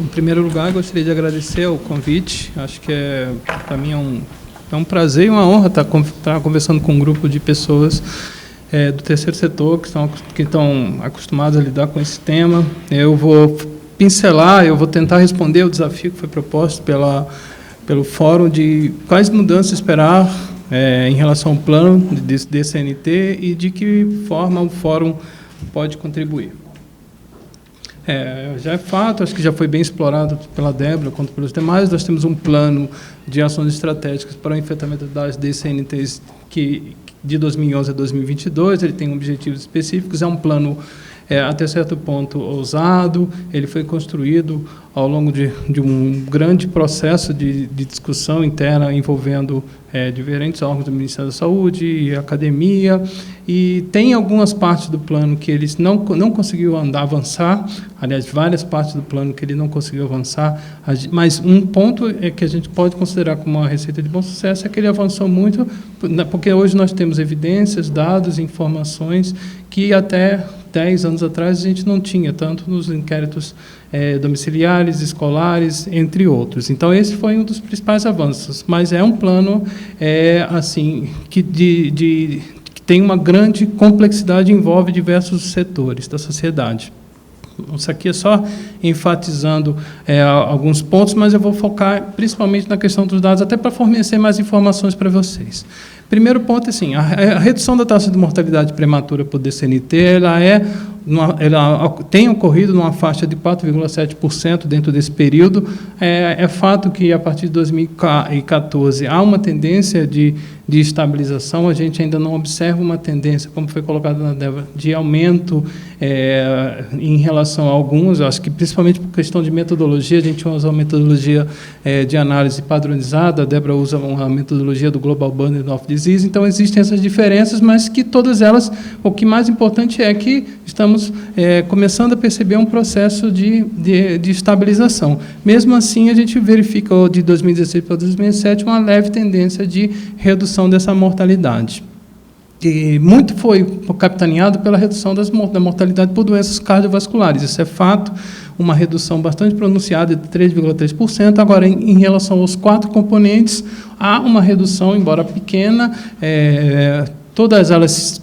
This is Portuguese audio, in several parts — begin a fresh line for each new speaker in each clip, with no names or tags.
Em primeiro lugar, gostaria de agradecer o convite. Acho que para mim é um prazer e uma honra estar conversando com um grupo de pessoas do terceiro setor que estão acostumados a lidar com esse tema. Eu vou pincelar, eu vou tentar responder o desafio que foi proposto pelo Fórum de quais mudanças esperar em relação ao plano de DCNT e de que forma o Fórum pode contribuir. Já é fato, acho que já foi bem explorado pela Débora quanto pelos demais, nós temos um plano de ações estratégicas para o enfrentamento das DCNTs que de 2011 a 2022, ele tem objetivos específicos, é um plano até certo ponto ousado, ele foi construído ao longo de um grande processo de discussão interna envolvendo diferentes órgãos do Ministério da Saúde e academia, e tem algumas partes do plano que eles não conseguiu avançar, aliás, várias partes do plano que ele não conseguiu avançar, mas um ponto que a gente pode considerar como uma receita de bom sucesso é que ele avançou muito, porque hoje nós temos evidências, dados, informações que até 10 anos atrás a gente não tinha, tanto nos inquéritos domiciliares, escolares, entre outros. Então, esse foi um dos principais avanços, mas é um plano assim, que tem uma grande complexidade e envolve diversos setores da sociedade. Isso aqui é só enfatizando alguns pontos, mas eu vou focar principalmente na questão dos dados, até para fornecer mais informações para vocês. Primeiro ponto, assim, a redução da taxa de mortalidade prematura por DCNT, ela tem ocorrido numa faixa de 4,7% dentro desse período. É fato que, a partir de 2014, há uma tendência de estabilização, a gente ainda não observa uma tendência, como foi colocado na Débora, de aumento em relação a alguns, acho que principalmente por questão de metodologia, a gente usa uma metodologia de análise padronizada, a Débora usa uma metodologia do Global Burden of Disease, então existem essas diferenças, mas que todas elas, o que mais importante é que estamos começando a perceber um processo de estabilização. Mesmo assim, a gente verifica de 2016 para 2017 uma leve tendência de redução dessa mortalidade. E muito foi capitaneado pela redução da mortalidade por doenças cardiovasculares. Isso é fato, uma redução bastante pronunciada de 3,3%. Agora, em relação aos 4 componentes, há uma redução, embora pequena, todas elas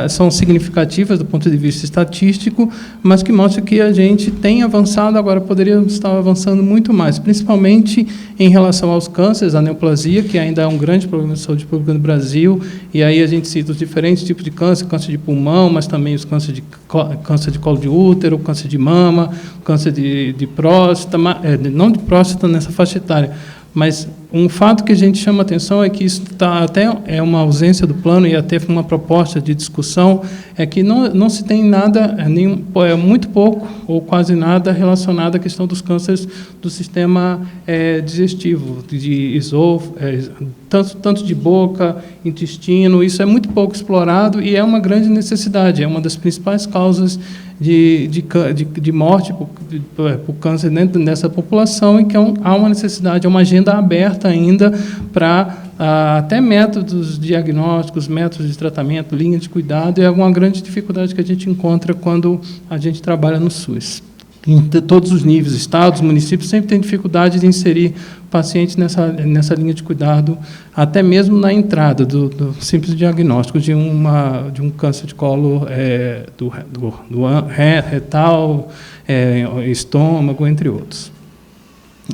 são significativas do ponto de vista estatístico, mas que mostra que a gente tem avançado, agora poderíamos estar avançando muito mais, principalmente em relação aos cânceres, a neoplasia, que ainda é um grande problema de saúde pública no Brasil, e aí a gente cita os diferentes tipos de câncer de pulmão, mas também os câncer de colo de útero, câncer de mama, câncer de próstata, não de próstata nessa faixa etária, mas um fato que a gente chama atenção é que isso até uma ausência do plano e até uma proposta de discussão, é que não se tem nada, muito pouco ou quase nada relacionado à questão dos cânceres do sistema digestivo, de esôfago, tanto de boca, intestino, isso é muito pouco explorado e é uma grande necessidade, é uma das principais causas de morte por câncer dentro dessa população, e que há uma necessidade, é uma agenda aberta ainda para até métodos diagnósticos, métodos de tratamento, linha de cuidado, e é uma grande dificuldade que a gente encontra quando a gente trabalha no SUS. Em todos os níveis, estados, municípios, sempre tem dificuldade de inserir pacientes nessa linha de cuidado, até mesmo na entrada do simples diagnóstico de um câncer de colo retal, estômago, entre outros.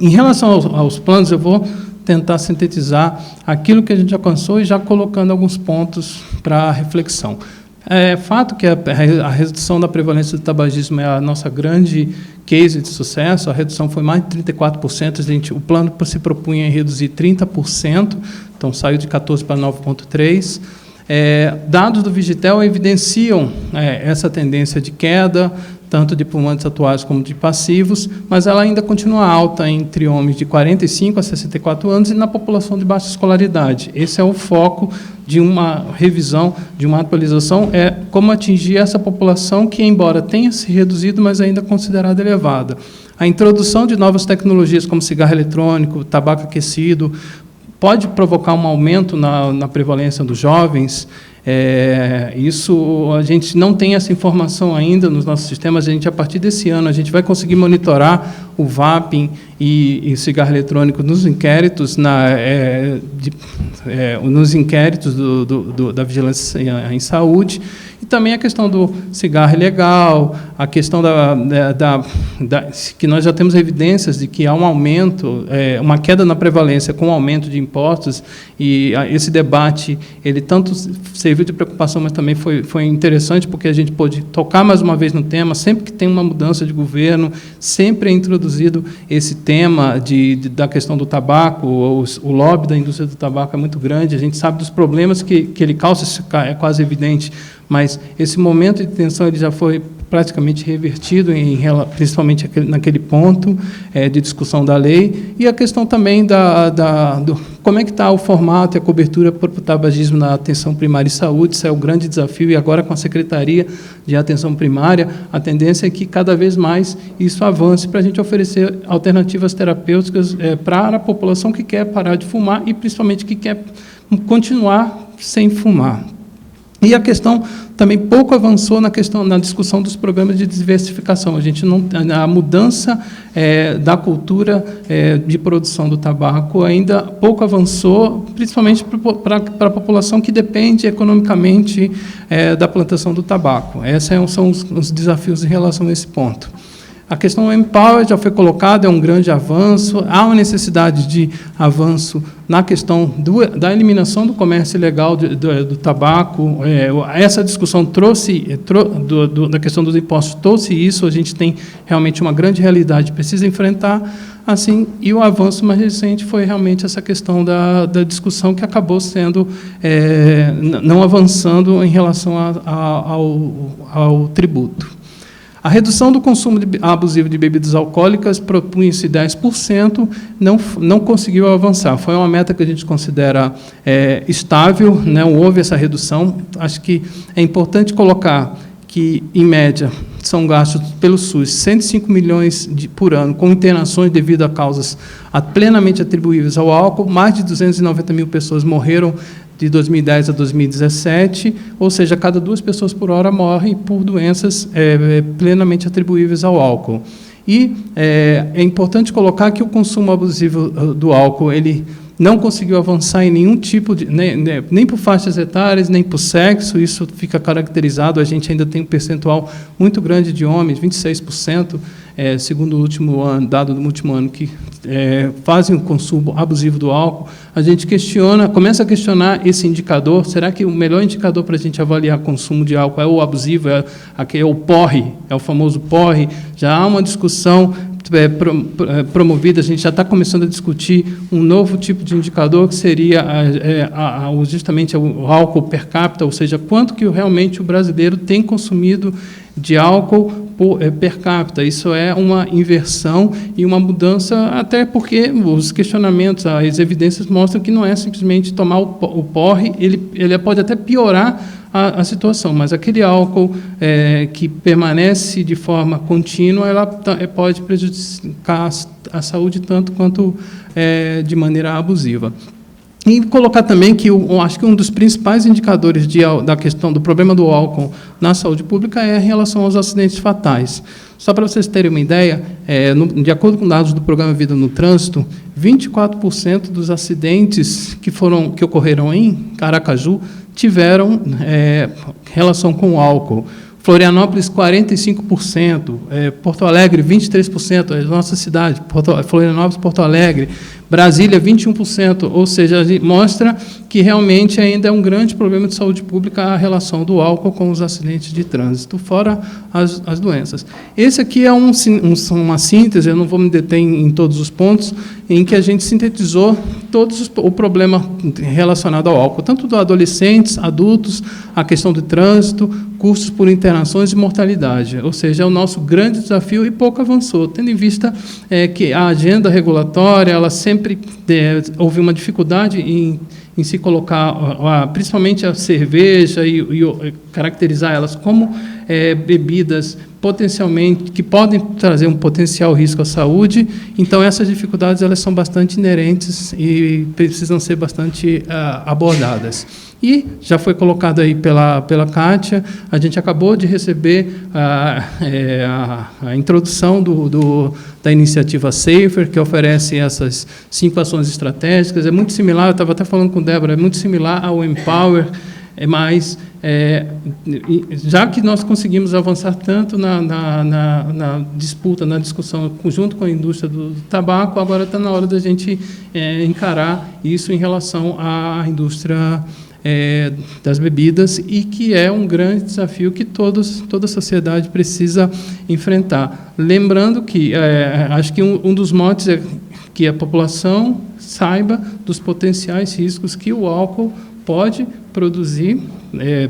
Em relação aos planos, eu vou tentar sintetizar aquilo que a gente alcançou e já colocando alguns pontos para reflexão. É fato que a redução da prevalência do tabagismo é a nossa grande case de sucesso, a redução foi mais de 34%, o plano se propunha em reduzir 30%, então saiu de 14% para 9,3%. Dados do Vigitel evidenciam essa tendência de queda, tanto de pulmões atuais como de passivos, mas ela ainda continua alta entre homens de 45 a 64 anos e na população de baixa escolaridade. Esse é o foco de uma revisão, de uma atualização, é como atingir essa população que, embora tenha se reduzido, mas ainda é considerada elevada. A introdução de novas tecnologias, como cigarro eletrônico, tabaco aquecido, pode provocar um aumento na prevalência dos jovens, Isso, a gente não tem essa informação ainda nos nossos sistemas. A partir desse ano, a gente vai conseguir monitorar o vaping e cigarro eletrônico nos inquéritos, nos inquéritos da vigilância em saúde, e também a questão do cigarro ilegal, a questão que nós já temos evidências de que há um aumento, uma queda na prevalência com o aumento de impostos, e esse debate, ele tanto serviu de preocupação, mas também foi interessante, porque a gente pôde tocar mais uma vez no tema. Sempre que tem uma mudança de governo, sempre é introduzido esse tema da questão do tabaco. O lobby da indústria do tabaco é muito grande, a gente sabe dos problemas que ele causa, isso é quase evidente, mas esse momento de tensão ele já foi praticamente revertido, principalmente naquele ponto de discussão da lei, e a questão também do como é que está o formato e a cobertura para o tabagismo na atenção primária e saúde. Isso é o grande desafio, e agora com a Secretaria de Atenção Primária, a tendência é que cada vez mais isso avance para a gente oferecer alternativas terapêuticas para a população que quer parar de fumar e principalmente que quer continuar sem fumar. E a questão também pouco avançou na discussão dos programas de diversificação. A mudança da cultura de produção do tabaco ainda pouco avançou, principalmente para a população que depende economicamente da plantação do tabaco. Esses são os desafios em relação a esse ponto. A questão do Empower já foi colocada, é um grande avanço. Há uma necessidade de avanço na questão da eliminação do comércio ilegal do tabaco. Essa discussão da questão dos impostos trouxe isso. A gente tem realmente uma grande realidade, precisa enfrentar. Assim, e o avanço mais recente foi realmente essa questão da discussão, que acabou sendo não avançando em relação ao tributo. A redução do consumo abusivo de bebidas alcoólicas propunha-se 10%, não conseguiu avançar. Foi uma meta que a gente considera estável, não houve essa redução. Acho que é importante colocar que, em média, são gastos pelo SUS 105 milhões por ano com internações devido a causas plenamente atribuíveis ao álcool. Mais de 290 mil pessoas morreram de 2010 a 2017, ou seja, cada 2 pessoas por hora morrem por doenças plenamente atribuíveis ao álcool. E é importante colocar que o consumo abusivo do álcool, ele não conseguiu avançar em nenhum tipo de... nem por faixas etárias, nem por sexo. Isso fica caracterizado. A gente ainda tem um percentual muito grande de homens, 26%, segundo o último ano, dado do último ano, que fazem o consumo abusivo do álcool. A gente começa a questionar esse indicador. Será que o melhor indicador para a gente avaliar o consumo de álcool é o abusivo, é o porre, é o famoso porre? Já há uma discussão promovida, a gente já está começando a discutir um novo tipo de indicador, que seria justamente o álcool per capita, ou seja, quanto que realmente o brasileiro tem consumido de álcool per capita. Isso é uma inversão e uma mudança, até porque os questionamentos, as evidências mostram que não é simplesmente tomar o porre, ele pode até piorar a situação, mas aquele álcool que permanece de forma contínua, ela pode prejudicar a saúde tanto quanto de maneira abusiva. E colocar também que eu acho que um dos principais indicadores da questão do problema do álcool na saúde pública é em relação aos acidentes fatais. Só para vocês terem uma ideia, de acordo com dados do Programa Vida no Trânsito, 24% dos acidentes que ocorreram em Aracaju tiveram relação com o álcool. Florianópolis, 45%, Porto Alegre, 23%, é a nossa cidade, Florianópolis, Porto Alegre, Brasília, 21%, ou seja, mostra que realmente ainda é um grande problema de saúde pública a relação do álcool com os acidentes de trânsito, fora as doenças. Esse aqui é uma síntese, eu não vou me deter em todos os pontos, em que a gente sintetizou o problema relacionado ao álcool, tanto do adolescentes, adultos, a questão do trânsito, custos por internações e mortalidade. Ou seja, é o nosso grande desafio e pouco avançou, tendo em vista que a agenda regulatória, ela sempre sempre houve uma dificuldade em se colocar, principalmente a cerveja, e caracterizar elas como bebidas potencialmente, que podem trazer um potencial risco à saúde. Então, essas dificuldades elas são bastante inerentes e precisam ser bastante abordadas. E já foi colocado aí pela Kátia, a gente acabou de receber a introdução da iniciativa SAFER, que oferece essas 5 ações estratégicas. É muito similar, eu estava até falando com Débora, é muito similar ao Empower, mas já que nós conseguimos avançar tanto na disputa, na discussão, junto com a indústria do tabaco, agora está na hora da gente encarar isso em relação à indústria das bebidas, e que é um grande desafio que toda a sociedade precisa enfrentar. Lembrando que, acho que um dos motes é que a população saiba dos potenciais riscos que o álcool pode produzir,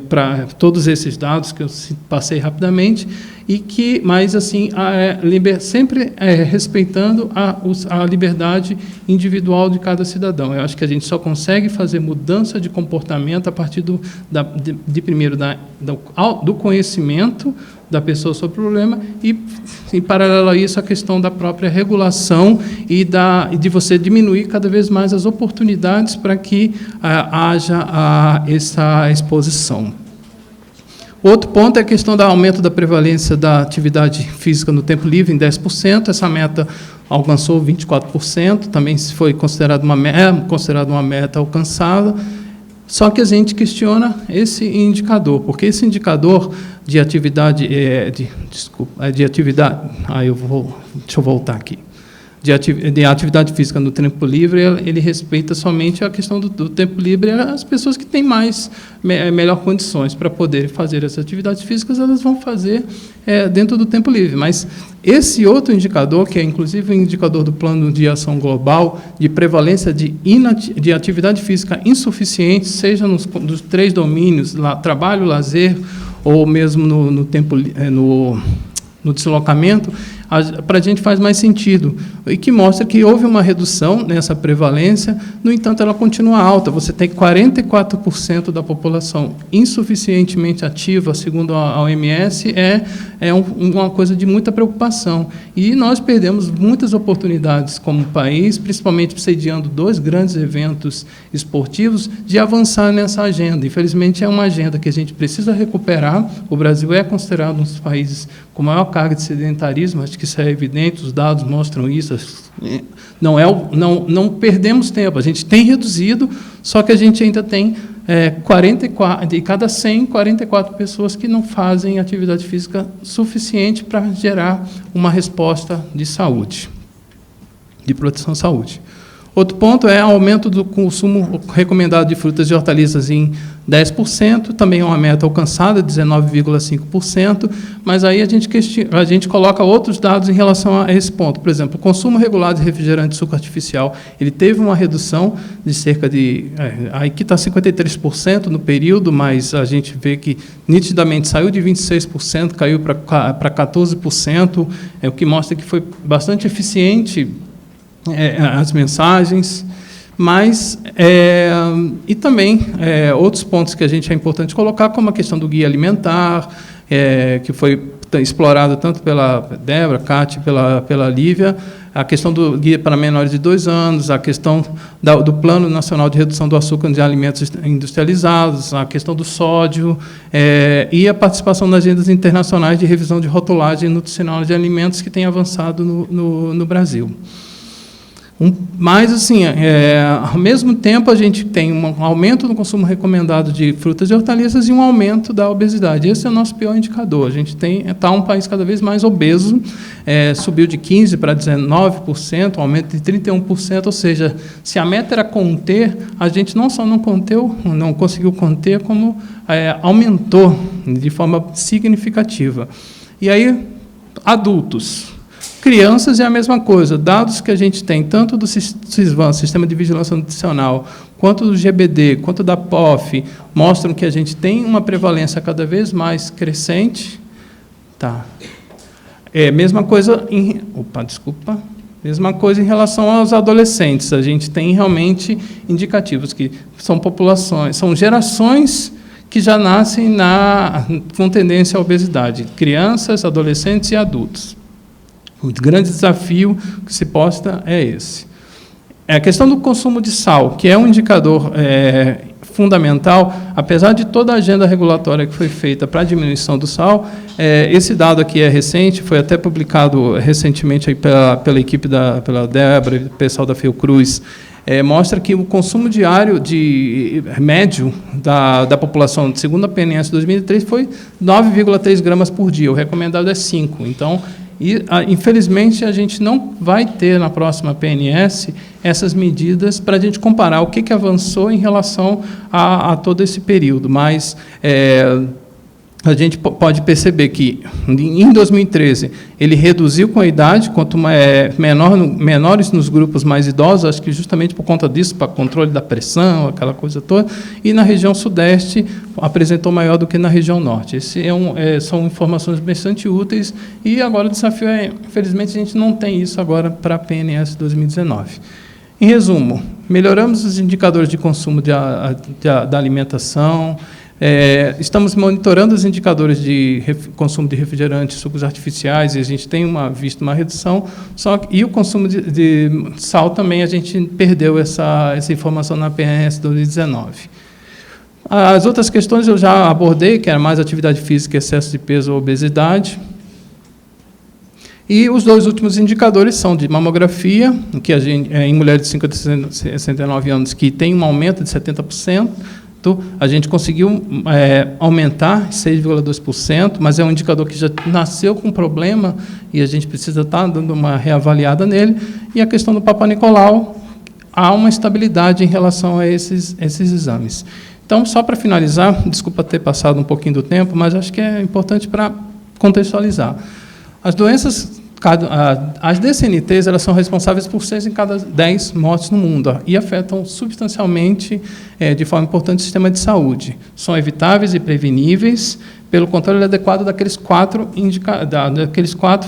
para todos esses dados que eu passei rapidamente, mas assim, sempre respeitando a liberdade individual de cada cidadão. Eu acho que a gente só consegue fazer mudança de comportamento a partir primeiro do conhecimento da pessoa sobre o problema e, em paralelo a isso, a questão da própria regulação e de você diminuir cada vez mais as oportunidades para que haja essa exposição. Outro ponto é a questão do aumento da prevalência da atividade física no tempo livre em 10%. Essa meta alcançou 24%, também foi considerada uma meta alcançada. Só que a gente questiona esse indicador, porque esse indicador de atividade, deixa eu voltar aqui, de atividade física no tempo livre, ele respeita somente a questão do tempo livre. As pessoas que têm melhor condições para poder fazer essas atividades físicas, elas vão fazer dentro do tempo livre. Mas esse outro indicador, que é inclusive o indicador do Plano de Ação Global, de prevalência de atividade física insuficiente, seja nos 3 domínios, trabalho, lazer, ou mesmo no deslocamento, para a gente faz mais sentido, e que mostra que houve uma redução nessa prevalência. No entanto, ela continua alta. Você tem 44% da população insuficientemente ativa, segundo a OMS, uma coisa de muita preocupação. E nós perdemos muitas oportunidades como país, principalmente sediando 2 grandes eventos esportivos, de avançar nessa agenda. Infelizmente, é uma agenda que a gente precisa recuperar. O Brasil é considerado um dos países com maior carga de sedentarismo, acho que isso é evidente, os dados mostram isso. Não perdemos tempo, a gente tem reduzido, só que a gente ainda tem 44, de cada 100, 44 pessoas que não fazem atividade física suficiente para gerar uma resposta de saúde, de proteção à saúde. Outro ponto é o aumento do consumo recomendado de frutas e hortaliças em 10%, também é uma meta alcançada, 19,5%, mas aí a gente coloca outros dados em relação a esse ponto. Por exemplo, o consumo regulado de refrigerante de suco artificial, ele teve uma redução de cerca de... aqui está 53% no período, mas a gente vê que nitidamente saiu de 26%, caiu para 14%, o que mostra que foi bastante eficiente as mensagens, mas e também outros pontos que a gente é importante colocar, como a questão do guia alimentar, que foi explorado tanto pela Débora, Kátia, pela Lívia, a questão do guia para menores de 2 anos, a questão do Plano Nacional de Redução do Açúcar de Alimentos Industrializados, a questão do sódio, e a participação nas agendas internacionais de revisão de rotulagem nutricional de alimentos que tem avançado no Brasil. Mas, assim, ao mesmo tempo, a gente tem um aumento no consumo recomendado de frutas e hortaliças e um aumento da obesidade. Esse é o nosso pior indicador. A gente está um país cada vez mais obeso, subiu de 15% para 19%, um aumento de 31%, ou seja, se a meta era conter, a gente não só não conseguiu conter, como aumentou de forma significativa. E aí, adultos. Crianças é a mesma coisa. Dados que a gente tem, tanto do SISVAN, Sistema de Vigilância Nutricional, quanto do GBD, quanto da POF, mostram que a gente tem uma prevalência cada vez mais crescente. Tá. Mesma coisa em... Desculpa. Mesma coisa em relação aos adolescentes. A gente tem realmente indicativos que são populações, são gerações que já nascem com tendência à obesidade, crianças, adolescentes e adultos. O grande desafio que se posta é esse. A questão do consumo de sal, que é um indicador fundamental, apesar de toda a agenda regulatória que foi feita para a diminuição do sal, esse dado aqui é recente, foi até publicado recentemente aí pela equipe pela Débora e o pessoal da Fiocruz, mostra que o consumo diário médio da população, segundo a PNS 2003, foi 9,3 gramas por dia, o recomendado é 5. Então, infelizmente, a gente não vai ter na próxima PNS essas medidas para a gente comparar o que avançou em relação a todo esse período, mas a gente pode perceber que, em 2013, ele reduziu com a idade, quanto menores nos grupos mais idosos, acho que justamente por conta disso, para controle da pressão, aquela coisa toda, e na região sudeste apresentou maior do que na região norte. São informações bastante úteis, e agora o desafio infelizmente, a gente não tem isso agora para a PNS 2019. Em resumo, melhoramos os indicadores de consumo da alimentação, estamos monitorando os indicadores de consumo de refrigerantes, sucos artificiais, e a gente tem visto uma redução, e o consumo de sal também, a gente perdeu essa informação na PNS 2019. As outras questões eu já abordei, que era mais atividade física, excesso de peso ou obesidade. E os dois últimos indicadores são de mamografia, que em mulheres de 50 a 69 anos, que tem um aumento de 70%, a gente conseguiu aumentar 6,2%, mas é um indicador que já nasceu com problema e a gente precisa estar dando uma reavaliada nele. E a questão do Papa Nicolau, há uma estabilidade em relação a esses exames. Então, só para finalizar, desculpa ter passado um pouquinho do tempo, mas acho que é importante para contextualizar. As doenças, as DCNTs, elas são responsáveis por 6 em cada 10 mortes no mundo e afetam substancialmente, de forma importante, o sistema de saúde. São evitáveis e preveníveis pelo controle adequado daqueles 4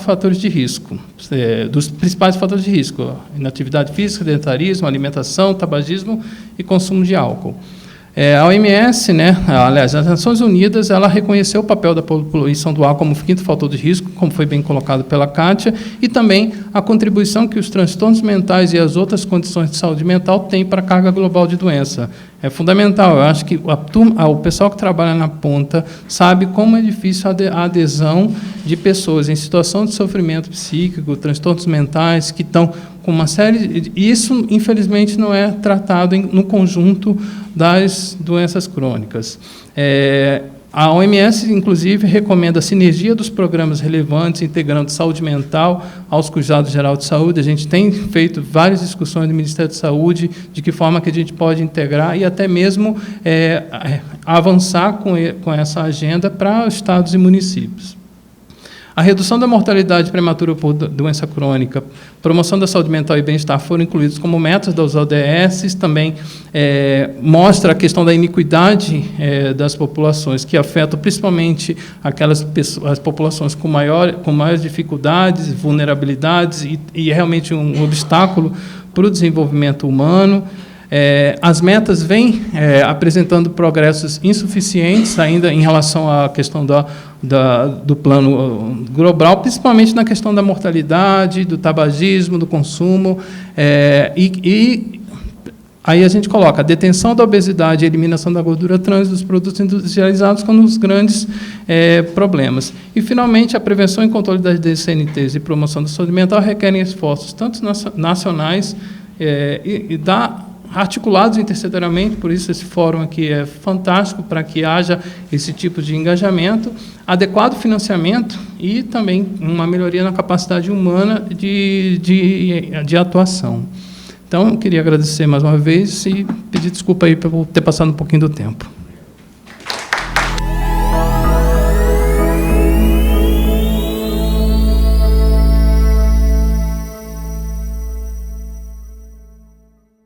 fatores de risco, dos principais fatores de risco: inatividade física, sedentarismo, alimentação, tabagismo e consumo de álcool. A OMS, aliás, as Nações Unidas, ela reconheceu o papel da poluição do ar como quinto fator de risco, como foi bem colocado pela Kátia, e também a contribuição que os transtornos mentais e as outras condições de saúde mental têm para a carga global de doença. É fundamental. Eu acho que o pessoal que trabalha na ponta sabe como é difícil a adesão de pessoas em situação de sofrimento psíquico, transtornos mentais, que estão com uma série... Isso, infelizmente, não é tratado no conjunto das doenças crônicas. A OMS, inclusive, recomenda a sinergia dos programas relevantes, integrando saúde mental aos cuidados gerais de saúde. A gente tem feito várias discussões no Ministério da Saúde de que forma que a gente pode integrar e até mesmo avançar com essa agenda para estados e municípios. A redução da mortalidade prematura por doença crônica, promoção da saúde mental e bem-estar foram incluídos como metas das ODS, também mostra a questão da iniquidade das populações, que afetam principalmente as populações com maiores dificuldades, vulnerabilidades, e é realmente um obstáculo para o desenvolvimento humano. As metas vêm apresentando progressos insuficientes ainda em relação à questão do plano global, principalmente na questão da mortalidade, do tabagismo, do consumo, e aí a gente coloca a detenção da obesidade e a eliminação da gordura trans dos produtos industrializados como os grandes problemas. E, finalmente, a prevenção e controle das DCNTs e promoção da saúde mental requerem esforços tanto nacionais articulados intersetorialmente, por isso esse fórum aqui é fantástico para que haja esse tipo de engajamento, adequado financiamento e também uma melhoria na capacidade humana de atuação. Então, eu queria agradecer mais uma vez e pedir desculpa aí por ter passado um pouquinho do tempo.